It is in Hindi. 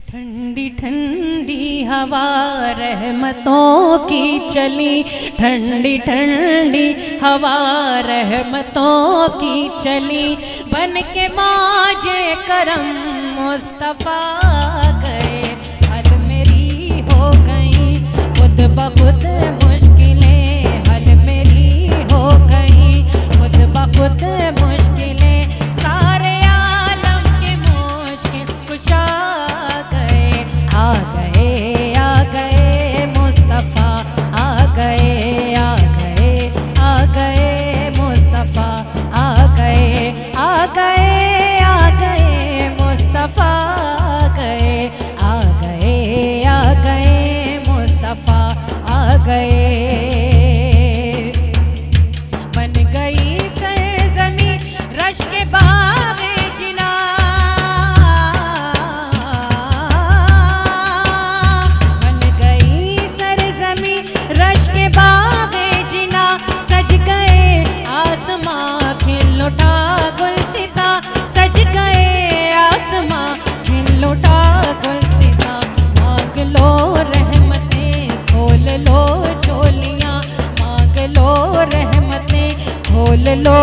ठंडी ठंडी हवा रहमतों की चली, ठंडी ठंडी हवा रहमतों की चली, बन के माजे करम मुस्तफ़ा गए। हल मेरी हो गई खुद ब खुद मुश्किलें, हल मेरी हो गई खुद ब खुद मुश्किलें, सारे आलम के मुश्किल कुशा आ गए मुस्तफ़ा, आ गए मुस्तफ़ा, आ गए मुस्तफ़ा, आ गए मुस्तफ़ा, आ गए। बन गई सरज़मी रश के बाग़े जिना, सज गए आसमां खिल उठा गुलसिता, मांग लो रहमतें खोल लो झोलियां, मांग लो रहमतें खोल लो